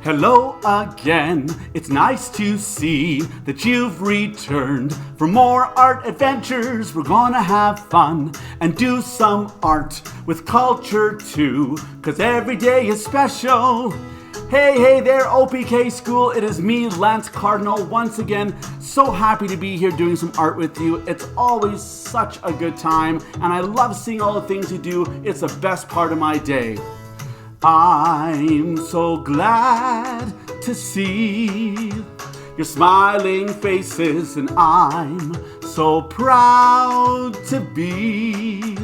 Hello again, it's nice to see that you've returned. For more art adventures, we're gonna have fun and do some art with culture too, 'cause every day is special. Hey there, OPK School. It is me, Lance Cardinal, once again. So happy to be here doing some art with you. It's always such a good time, and I love seeing all the things you do. It's the best part of my day. I'm so glad to see your smiling faces, and I'm so proud to be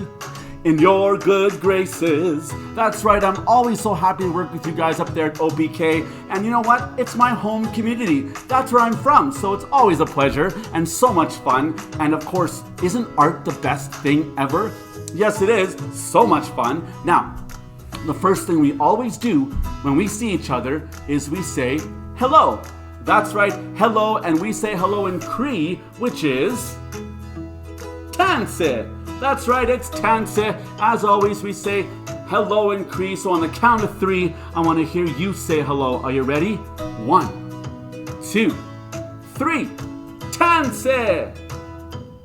in your good graces. That's right, I'm always so happy to work with you guys up there at OPK. And you know what? It's my home community. That's where I'm from, so it's always a pleasure and so much fun. And of course, isn't art the best thing ever? Yes, it is. So much fun. Now, the first thing we always do when we see each other is we say hello. That's right, hello, and we say hello in Cree, which is Tanse. That's right, it's Tanse. As always, we say hello in Cree. So on the count of 3, I want to hear you say hello. Are you ready? 1, 2, 3. Tanse!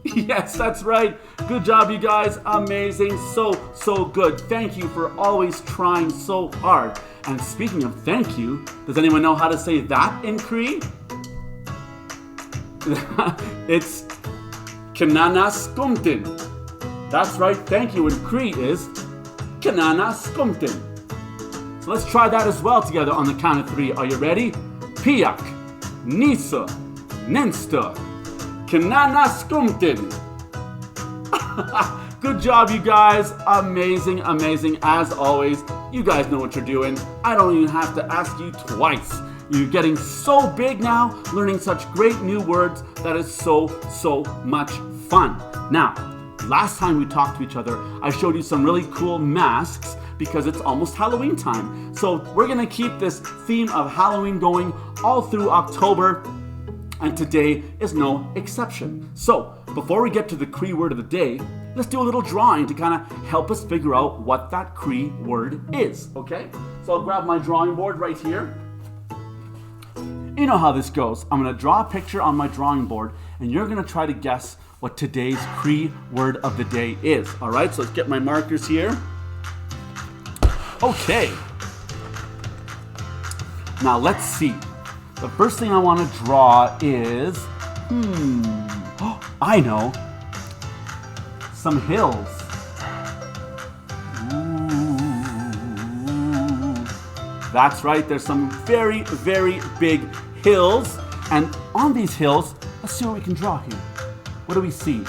Yes, that's right. Good job, you guys. Amazing. So good. Thank you for always trying so hard. And speaking of thank you, does anyone know how to say that in Cree? It's Kananaskumtin. That's right. Thank you in Cree is Kananaskumtin. So let's try that as well together on the count of 3. Are you ready? Piak, Nisa, Ninsta, Kananaskumtin. Good job, you guys. Amazing, amazing. As always, you guys know what you're doing. I don't even have to ask you twice. You're getting so big now, learning such great new words. That is so much fun. Now, last time we talked to each other, I showed you some really cool masks because it's almost Halloween time. So we're gonna keep this theme of Halloween going all through October, and today is no exception. So before we get to the Cree word of the day, let's do a little drawing to kind of help us figure out what that Cree word is, okay? So I'll grab my drawing board right here. You know how this goes. I'm gonna draw a picture on my drawing board, and you're gonna try to guess what today's Cree word of the day is. All right, so let's get my markers here. Okay. Now let's see. The first thing I want to draw is, I know, some hills. Ooh. That's right, there's some very big hills. And on these hills, let's see what we can draw here. What do we see?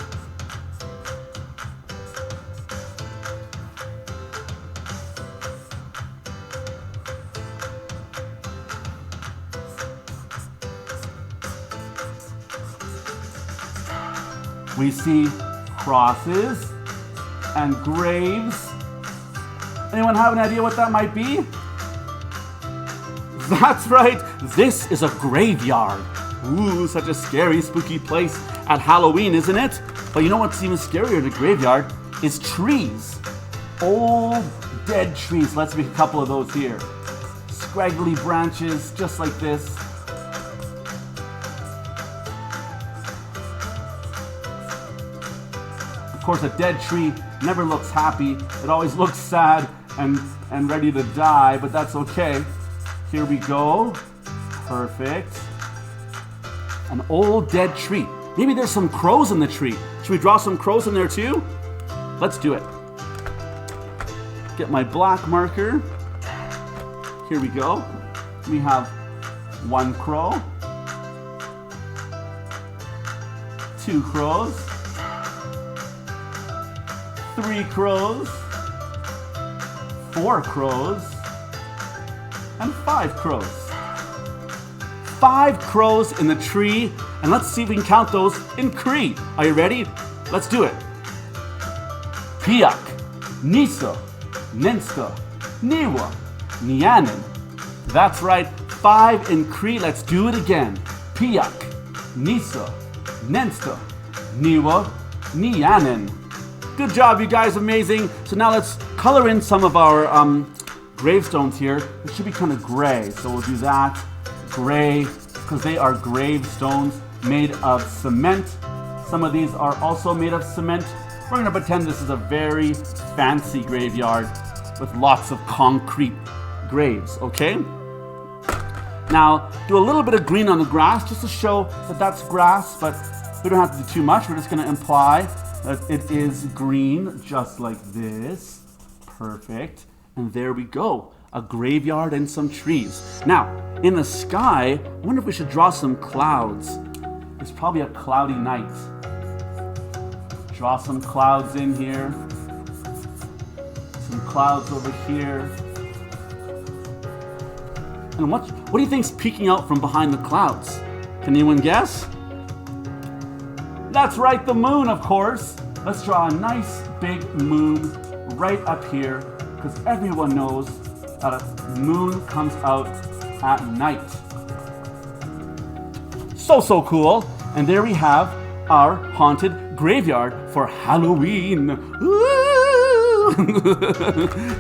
We see crosses and graves. Anyone have an idea what that might be? That's right, this is a graveyard. Ooh, such a scary, spooky place at Halloween, isn't it? But you know what's even scarier in a graveyard is trees. Old, dead trees. Let's make a couple of those here. Scraggly branches, just like this. Of course, a dead tree never looks happy. It always looks sad and ready to die, but that's okay. Here we go. Perfect. An old dead tree. Maybe there's some crows in the tree. Should we draw some crows in there too? Let's do it. Get my black marker. Here we go. We have 1 crow, 2 crows, 3 crows, 4 crows, and 5 crows. 5 crows in the tree, and let's see if we can count those in Cree. Are you ready? Let's do it. Piak, Nisa, Ninsta, Niwa, Nianen. That's right, 5 in Cree. Let's do it again. Piak, Nisa, Ninsta, Niwa, Nianen. Good job, you guys, amazing. So now let's color in some of our gravestones here, it should be kind of gray. So we'll do that, gray, because they are gravestones made of cement. Some of these are also made of cement. We're going to pretend this is a very fancy graveyard with lots of concrete graves, okay? Now, do a little bit of green on the grass just to show that that's grass, but we don't have to do too much. We're just going to imply that it is green, just like this. Perfect. And there we go. A graveyard and some trees. Now, in the sky, I wonder if we should draw some clouds. It's probably a cloudy night. Draw some clouds in here. Some clouds over here. And what do you think's peeking out from behind the clouds? Can anyone guess? That's right, the moon, of course. Let's draw a nice big moon right up here, because everyone knows that a moon comes out at night. So cool. And there we have our haunted graveyard for Halloween.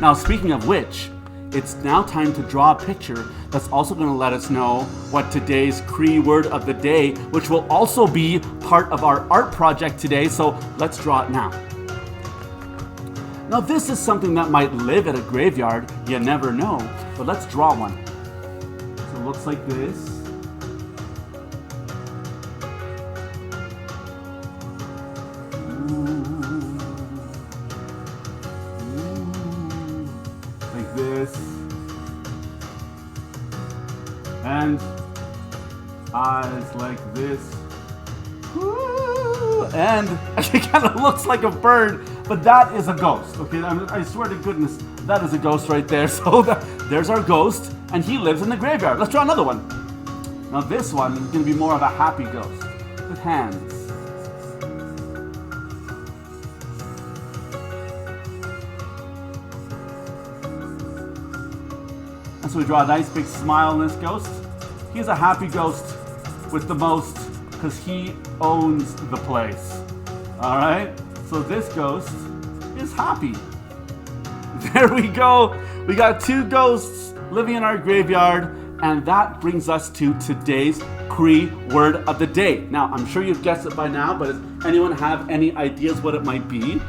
Now, speaking of which, it's now time to draw a picture that's also going to let us know what today's Cree word of the day, which will also be part of our art project today. So let's draw it now. Now, this is something that might live at a graveyard. You never know. But let's draw one. So it looks like this. Like this. And eyes like this. And it kind of looks like a bird, but that is a ghost. Okay, I swear to goodness, that is a ghost right there. So there's our ghost, and he lives in the graveyard. Let's draw another one. Now this one is going to be more of a happy ghost with hands. And so we draw a nice big smile on this ghost. He's a happy ghost with the most, because he owns the place. All right, so this ghost is happy. There we go. We got two ghosts living in our graveyard, and that brings us to today's Cree word of the day. Now, I'm sure you've guessed it by now, but does anyone have any ideas what it might be?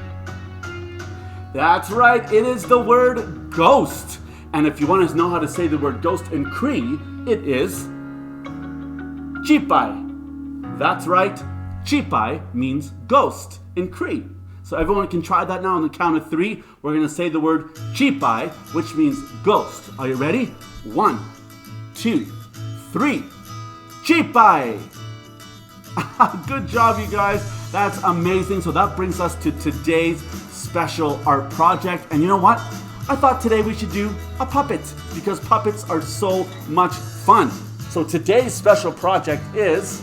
That's right, it is the word ghost. And if you want to know how to say the word ghost in Cree, it is cîpay. That's right, cîpay means ghost in Cree. So everyone can try that now on the count of 3. We're going to say the word cîpay, which means ghost. Are you ready? 1, 2, 3. Cîpay! Good job, you guys. That's amazing. So that brings us to today's special art project. And you know what? I thought today we should do a puppet, because puppets are so much fun. So today's special project is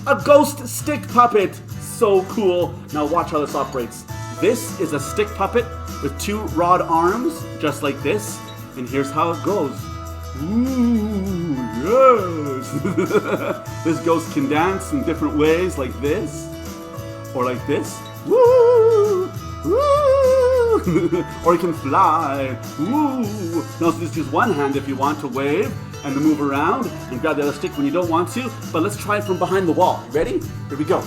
a ghost stick puppet. So cool. Now watch how this operates. This is a stick puppet with 2 rod arms, just like this. And here's how it goes. Ooh, yes. This ghost can dance in different ways, like this, or like this. Woo! Woo! Or you can fly. Woo! Now, so just use one hand if you want to wave and to move around and grab the other stick when you don't want to. But let's try it from behind the wall. Ready? Here we go.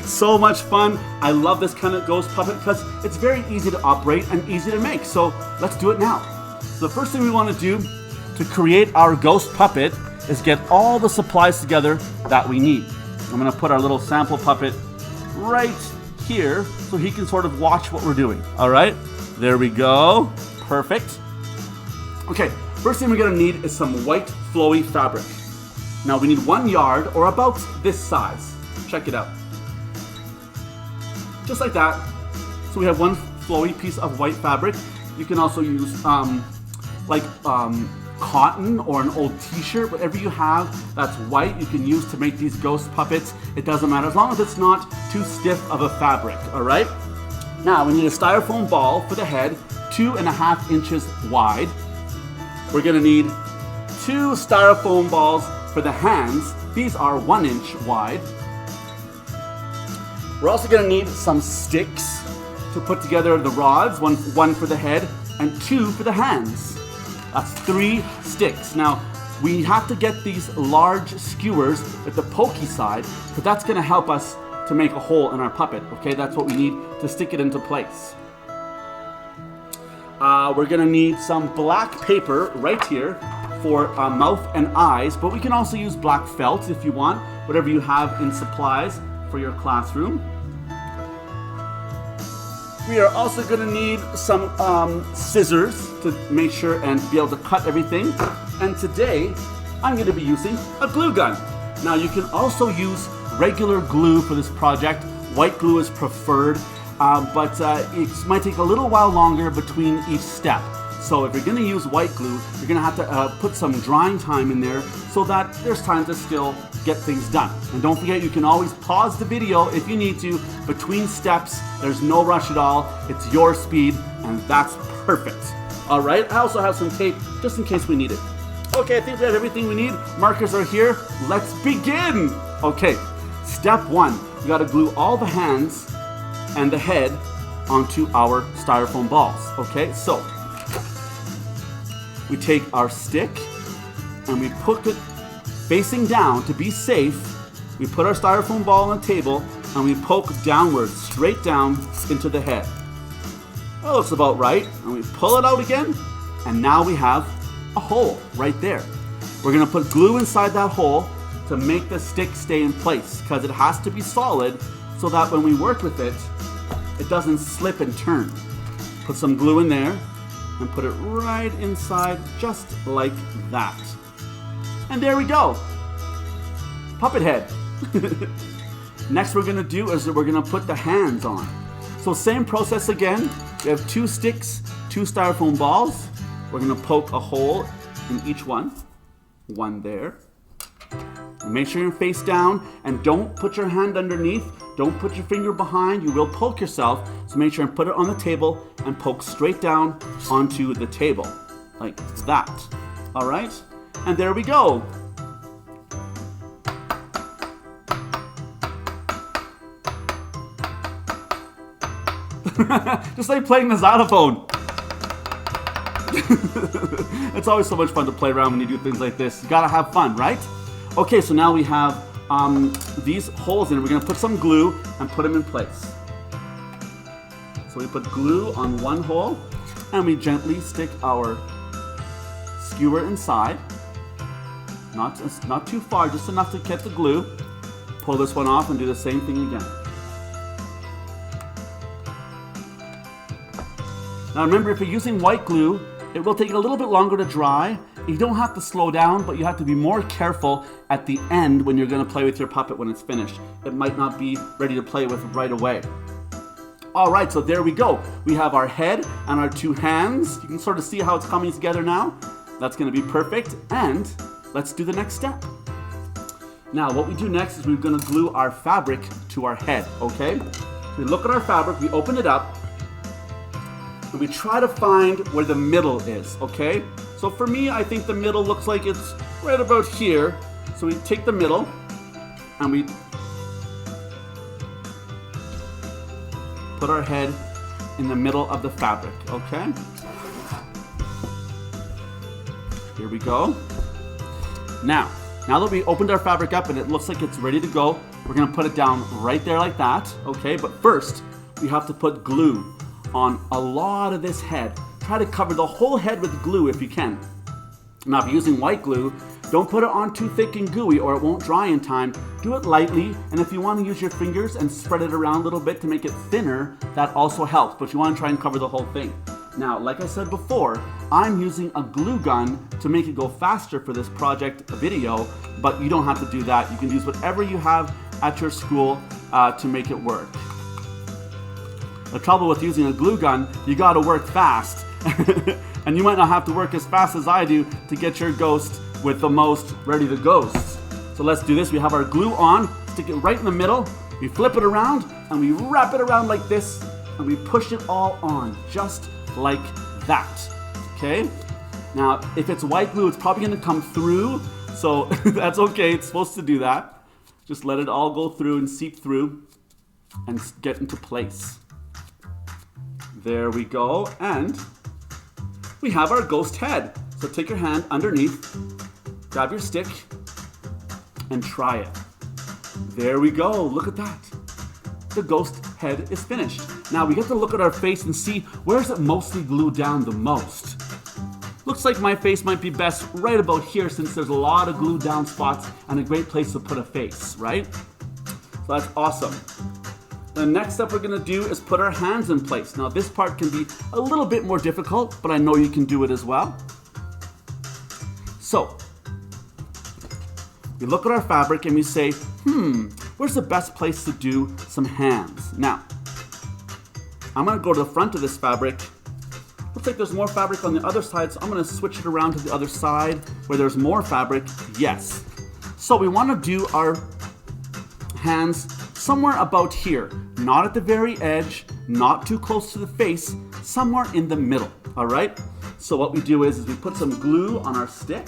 So much fun. I love this kind of ghost puppet because it's very easy to operate and easy to make. So let's do it now. So the first thing we want to do to create our ghost puppet is get all the supplies together that we need. I'm going to put our little sample puppet right here so he can sort of watch what we're doing. All right, there we go. Perfect. Okay, first thing we're going to need is some white flowy fabric. Now we need 1 yard or about this size. Check it out. Just like that. So we have 1 flowy piece of white fabric. You can also use cotton or an old t-shirt, whatever you have that's white, you can use to make these ghost puppets. It doesn't matter as long as it's not too stiff of a fabric, all right? Now we need a styrofoam ball for the head, 2.5 inches wide. We're gonna need 2 styrofoam balls for the hands. These are 1 inch wide. We're also gonna need some sticks to put together the rods, one for the head and 2 for the hands. That's 3 sticks. Now, we have to get these large skewers with the pokey side, but that's gonna help us to make a hole in our puppet, okay? That's what we need to stick it into place. We're gonna need some black paper right here for mouth and eyes, but we can also use black felt if you want, whatever you have in supplies for your classroom. We are also gonna need some scissors to make sure and be able to cut everything. And today, I'm gonna be using a glue gun. Now you can also use regular glue for this project. White glue is preferred, but it might take a little while longer between each step. So if you're gonna use white glue, you're gonna have to put some drying time in there so that there's time to still get things done. And don't forget, you can always pause the video if you need to between steps. There's no rush at all. It's your speed, and that's perfect. All right, I also have some tape just in case we need it. Okay, I think we have everything we need. Markers are here. Let's begin. Okay, step 1, we gotta glue all the hands and the head onto our styrofoam balls. Okay, so we take our stick and we put it facing down to be safe. We put our styrofoam ball on the table and we poke downwards, straight down into the head. That looks about right. And we pull it out again, and now we have a hole right there. We're gonna put glue inside that hole to make the stick stay in place, because it has to be solid so that when we work with it, it doesn't slip and turn. Put some glue in there and put it right inside, just like that. And there we go. Puppet head. Next we're gonna do is we're gonna put the hands on. So same process again. We have 2 sticks, 2 styrofoam balls. We're gonna poke a hole in each one. One there. Make sure you're face down and don't put your hand underneath. Don't put your finger behind. You will poke yourself. So make sure and put it on the table and poke straight down onto the table. Like that. All right? And there we go. Just like playing the xylophone. It's always so much fun to play around when you do things like this. You gotta have fun, right? Okay, so now we have these holes in it. We're gonna put some glue and put them in place. So we put glue on one hole and we gently stick our skewer inside. Not too far, just enough to get the glue. Pull this one off and do the same thing again. Now remember, if you're using white glue, it will take a little bit longer to dry. You don't have to slow down, but you have to be more careful at the end when you're gonna play with your puppet when it's finished. It might not be ready to play with right away. All right, so there we go. We have our head and our 2 hands. You can sort of see how it's coming together now. That's gonna be perfect, and let's do the next step. Now, what we do next is we're gonna glue our fabric to our head, okay? We look at our fabric, we open it up, and we try to find where the middle is, okay? So for me, I think the middle looks like it's right about here. So we take the middle and we put our head in the middle of the fabric, okay? Here we go. Now that we opened our fabric up and it looks like it's ready to go, we're gonna put it down right there like that, okay? But first, we have to put glue on a lot of this head. Try to cover the whole head with glue if you can. Now, if you're using white glue, don't put it on too thick and gooey or it won't dry in time. Do it lightly, and if you want to use your fingers and spread it around a little bit to make it thinner, that also helps, but you want to try and cover the whole thing. Now, like I said before, I'm using a glue gun to make it go faster for this project video, but you don't have to do that. You can use whatever you have at your school to make it work. The trouble with using a glue gun, you gotta work fast. And you might not have to work as fast as I do to get your ghost with the most ready to ghosts. So let's do this. We have our glue on, stick it right in the middle, we flip it around, and we wrap it around like this, and we push it all on, just like that, okay? Now, if it's white glue, it's probably gonna come through, so that's okay, it's supposed to do that. Just let it all go through and seep through and get into place. There we go, and we have our ghost head. So take your hand underneath, grab your stick, and try it. There we go, look at that. The ghost head is finished. Now we get to look at our face and see where is it mostly glued down the most. Looks like my face might be best right about here since there's a lot of glued down spots and a great place to put a face, right? So that's awesome. The next step we're gonna do is put our hands in place. Now this part can be a little bit more difficult, but I know you can do it as well. So, we look at our fabric and we say, where's the best place to do some hands? Now, I'm gonna go to the front of this fabric. Looks like there's more fabric on the other side, so I'm gonna switch it around to the other side where there's more fabric, yes. So we wanna do our hands somewhere about here, not at the very edge, not too close to the face, somewhere in the middle, all right? So what we do is we put some glue on our stick.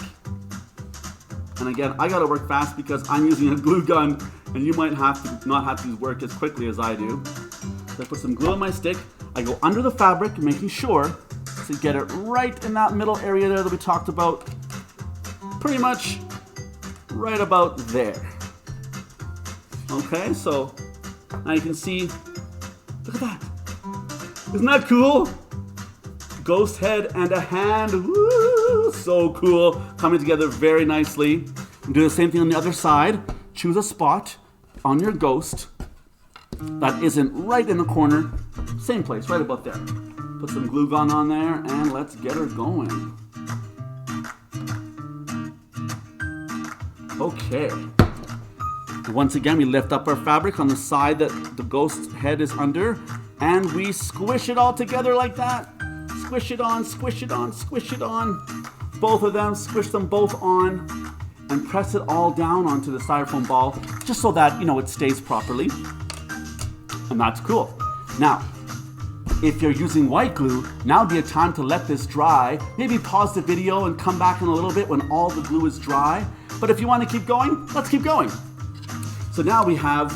And again, I gotta work fast because I'm using a glue gun and you might not have to work as quickly as I do. So I put some glue on my stick. I go under the fabric, making sure to get it right in that middle area there that we talked about. Pretty much right about there. Okay, so now you can see, look at that. Isn't that cool? Ghost head and a hand, woo, so cool. Coming together very nicely. And do the same thing on the other side. Choose a spot on your ghost that isn't right in the corner. Same place, right about there. Put some glue gun on there and let's get her going. Okay. Once again, we lift up our fabric on the side that the ghost head is under and we squish it all together like that. Squish it on, squish it on, squish it on. Both of them, squish them both on and press it all down onto the styrofoam ball just so that, it stays properly. And that's cool. Now, if you're using white glue, now would be a time to let this dry. Maybe pause the video and come back in a little bit when all the glue is dry. But if you want to keep going, let's keep going. So now we have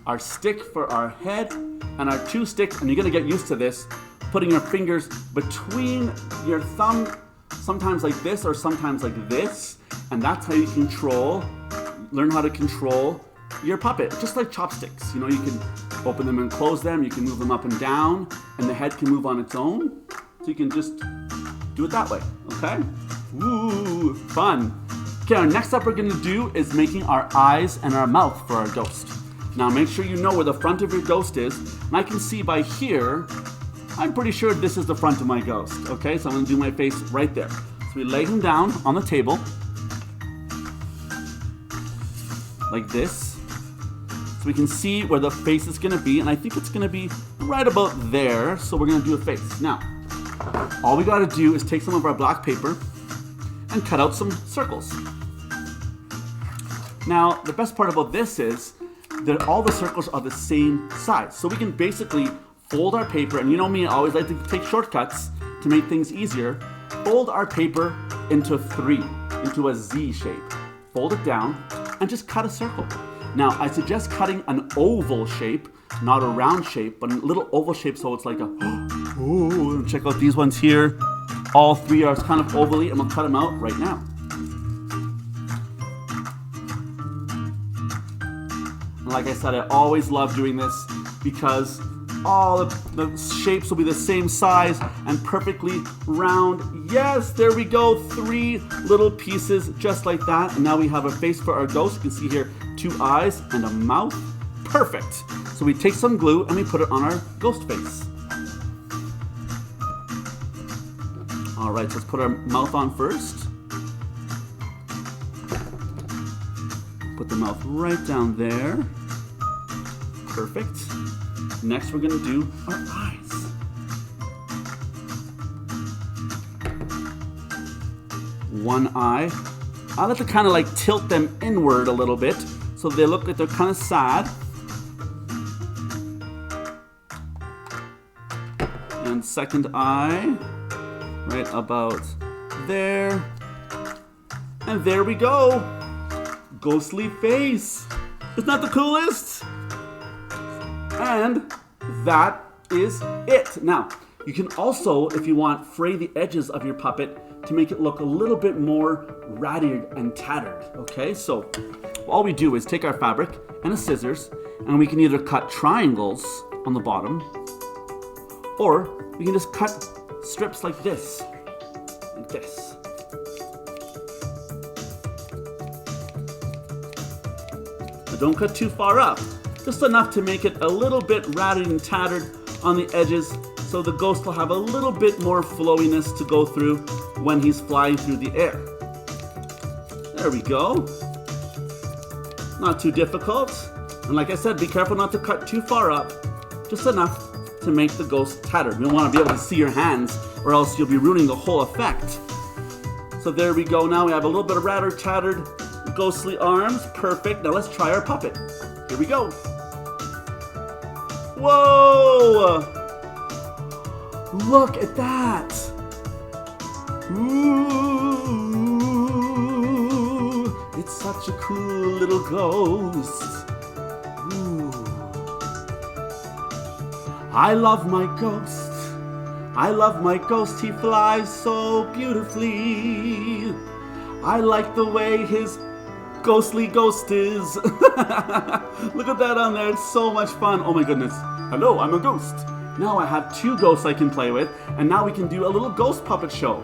our stick for our head and our two sticks, and you're gonna get used to this, putting your fingers between your thumb, sometimes like this or sometimes like this, and that's how you learn how to control your puppet, just like chopsticks. You can open them and close them, you can move them up and down, and the head can move on its own, so you can just do it that way, okay? Ooh, fun. Okay, our next step we're gonna do is making our eyes and our mouth for our ghost. Now make sure you know where the front of your ghost is, and I can see by here, I'm pretty sure this is the front of my ghost, okay? So I'm gonna do my face right there. So we lay him down on the table, like this, so we can see where the face is gonna be, and I think it's gonna be right about there, so we're gonna do a face. Now, all we gotta do is take some of our black paper and cut out some circles. Now, the best part about this is that all the circles are the same size. So we can basically fold our paper, and you know me, I always like to take shortcuts to make things easier. Fold our paper into a Z shape. Fold it down and just cut a circle. Now, I suggest cutting an oval shape, not a round shape, but a little oval shape so it's like a, oh, check out these ones here. All three are kind of ovally, and we'll cut them out right now. Like I said, I always love doing this because all the shapes will be the same size and perfectly round. Yes, there we go, 3 little pieces just like that. And now we have a face for our ghost. You can see here 2 eyes and a mouth. Perfect. So we take some glue and we put it on our ghost face. All right, so let's put our mouth on first. Put the mouth right down there. Perfect. Next, we're gonna do our eyes. One eye. I like to kind of like tilt them inward a little bit so they look like they're kind of sad. second eye right about there. And there we go. Ghostly face. Isn't that the coolest? And that is it. Now, you can also, if you want, fray the edges of your puppet to make it look a little bit more ratted and tattered. Okay, so all we do is take our fabric and a scissors, and we can either cut triangles on the bottom, or we can just cut strips like this. Like this. But don't cut too far up. Just enough to make it a little bit ratted and tattered on the edges, so the ghost will have a little bit more flowiness to go through when he's flying through the air. There we go. Not too difficult. And like I said, be careful not to cut too far up. Just enough to make the ghost tattered. You don't want to be able to see your hands, or else you'll be ruining the whole effect. So there we go. Now we have a little bit of ratted, tattered, ghostly arms. Perfect. Now let's try our puppet. Here we go. Whoa! Look at that! Ooh! It's such a cool little ghost. Ooh. I love my ghost. I love my ghost. He flies so beautifully. I like the way his ghostly ghost is. Look at that on there. It's so much fun. Oh my goodness. Hello, I'm a ghost. Now I have two ghosts I can play with, and now we can do a little ghost puppet show.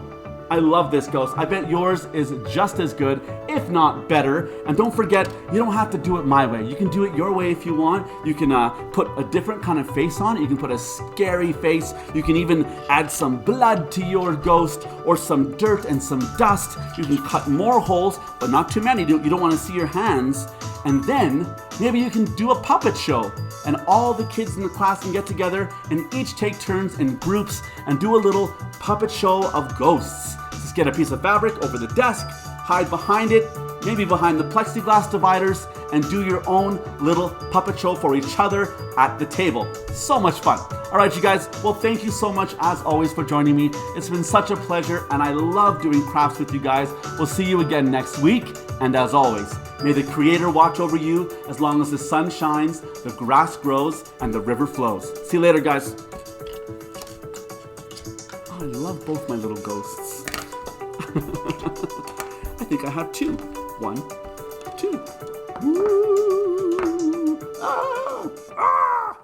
I love this ghost. I bet yours is just as good, if not better. And don't forget, you don't have to do it my way. You can do it your way if you want. You can put a different kind of face on it. You can put a scary face. You can even add some blood to your ghost, or some dirt and some dust. You can cut more holes, but not too many. You don't want to see your hands. And then maybe you can do a puppet show, and all the kids in the class can get together and each take turns in groups and do a little puppet show of ghosts. Just get a piece of fabric over the desk, hide behind it, maybe behind the plexiglass dividers, and do your own little puppet show for each other at the table. So much fun. All right, you guys. Well, thank you so much, as always, for joining me. It's been such a pleasure, and I love doing crafts with you guys. We'll see you again next week, and as always, may the Creator watch over you as long as the sun shines, the grass grows, and the river flows. See you later, guys. Oh, I love both my little ghosts. I think I have two. 1, 2. Woo! Ah! Ah!